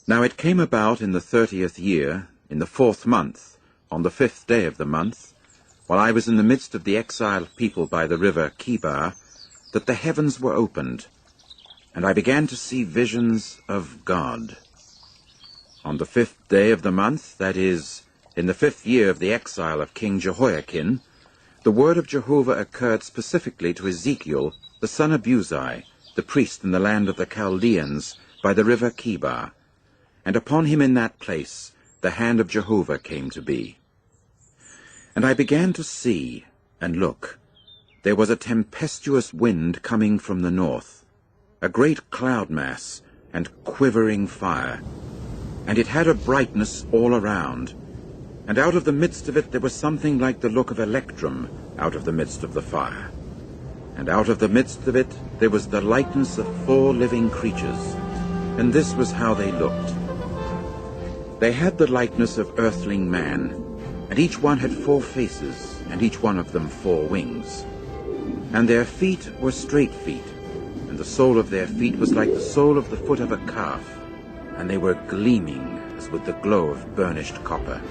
Now it came about in the 30th year, in the 4th month, on the 5th day of the month, while I was in the midst of the exiled people by the river Chebar, that the heavens were opened, and I began to see visions of God. On the 5th day of the month, that is, in the 5th year of the exile of King Jehoiakim, the word of Jehovah occurred specifically to Ezekiel, the son of Buzi, the priest in the land of the Chaldeans, by the river Chebar. And upon him in that place the hand of Jehovah came to be. And I began to see, and look, there was a tempestuous wind coming from the north, a great cloud mass, and quivering fire, and it had a brightness all around, and out of the midst of it there was something like the look of electrum out of the midst of the fire. And out of the midst of it there was the likeness of 4 living creatures, and this was how they looked. They had the likeness of earthling man, and each one had 4 faces, and each one of them 4 wings. And their feet were straight feet, and the sole of their feet was like the sole of the foot of a calf, and they were gleaming as with the glow of burnished copper.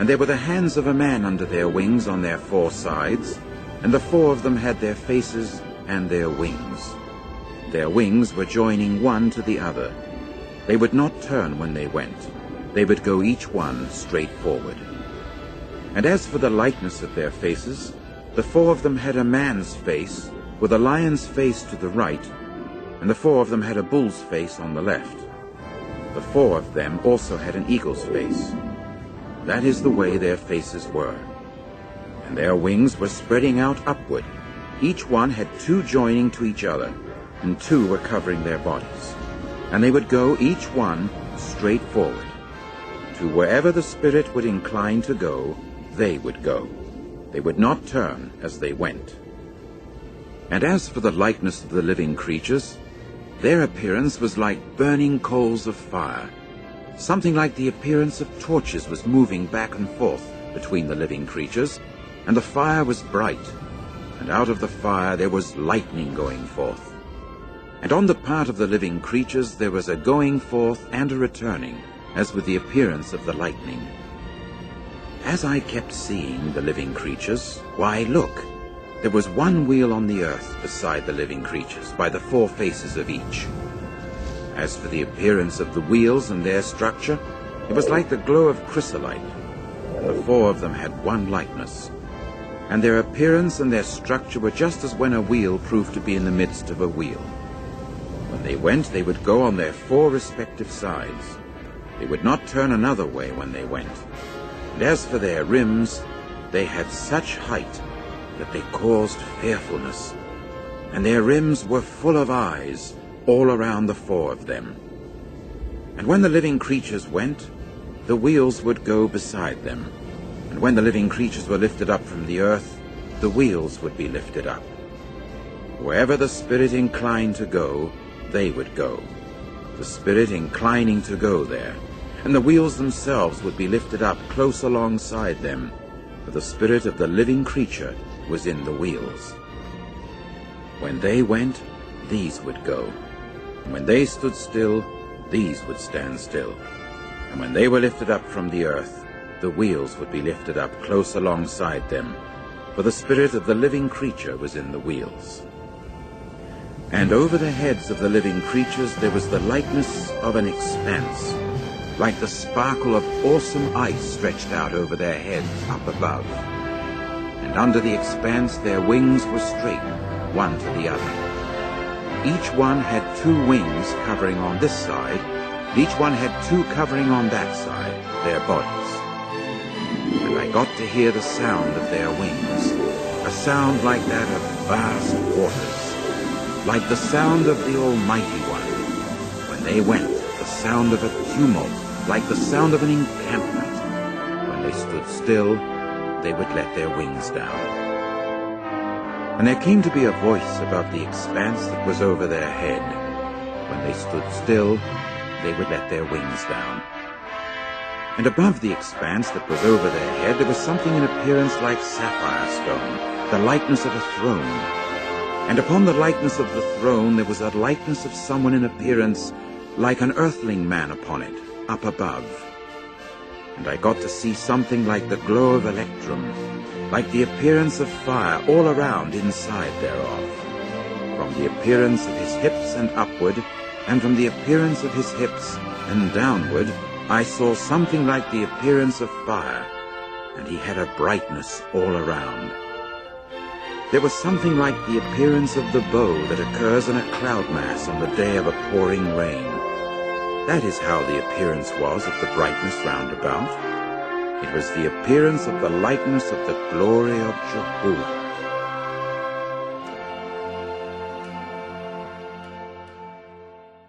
And there were the hands of a man under their wings on their 4 sides, and the 4 of them had their faces and their wings. Their wings were joining one to the other. They would not turn when they went. They would go each one straight forward. And as for the likeness of their faces, the 4 of them had a man's face, with a lion's face to the right, and the 4 of them had a bull's face on the left. The 4 of them also had an eagle's face. That is the way their faces were. And their wings were spreading out upward. Each one had 2 joining to each other, and 2 were covering their bodies. And they would go each one straight forward. To wherever the Spirit would incline to go, they would go. They would not turn as they went. And as for the likeness of the living creatures, their appearance was like burning coals of fire. Something like the appearance of torches was moving back and forth between the living creatures, and the fire was bright, and out of the fire there was lightning going forth. And on the part of the living creatures there was a going forth and a returning, as with the appearance of the lightning. As I kept seeing the living creatures, why, look, there was one wheel on the earth beside the living creatures, by the 4 faces of each. As for the appearance of the wheels and their structure, it was like the glow of chrysolite, and the 4 of them had one likeness. And their appearance and their structure were just as when a wheel proved to be in the midst of a wheel. When they went, they would go on their 4 respective sides. They would not turn another way when they went. And as for their rims, they had such height that they caused fearfulness. And their rims were full of eyes all around the 4 of them. And when the living creatures went, the wheels would go beside them. And when the living creatures were lifted up from the earth, the wheels would be lifted up. Wherever the Spirit inclined to go, they would go, the Spirit inclining to go there. And the wheels themselves would be lifted up close alongside them, for the spirit of the living creature was in the wheels. When they went, these would go. And when they stood still, these would stand still. And when they were lifted up from the earth, the wheels would be lifted up close alongside them, for the spirit of the living creature was in the wheels. And over the heads of the living creatures there was the likeness of an expanse, like the sparkle of awesome ice stretched out over their heads up above. And under the expanse their wings were straight, one to the other. Each one had 2 wings covering on this side, and each one had 2 covering on that side, their bodies. And I got to hear the sound of their wings, a sound like that of vast waters, like the sound of the Almighty One. When they went, the sound of a tumult, like the sound of an encampment. When they stood still, they would let their wings down. And there came to be a voice above the expanse that was over their head. When they stood still, they would let their wings down. And above the expanse that was over their head there was something in appearance like sapphire stone, the likeness of a throne. And upon the likeness of the throne there was a likeness of someone in appearance like an earthling man upon it, up above. And I got to see something like the glow of electrum, like the appearance of fire all around inside thereof. From the appearance of his hips and upward, and from the appearance of his hips and downward, I saw something like the appearance of fire, and he had a brightness all around. There was something like the appearance of the bow that occurs in a cloud mass on the day of a pouring rain. That is how the appearance was of the brightness round about. It was the appearance of the likeness of the glory of Jehovah.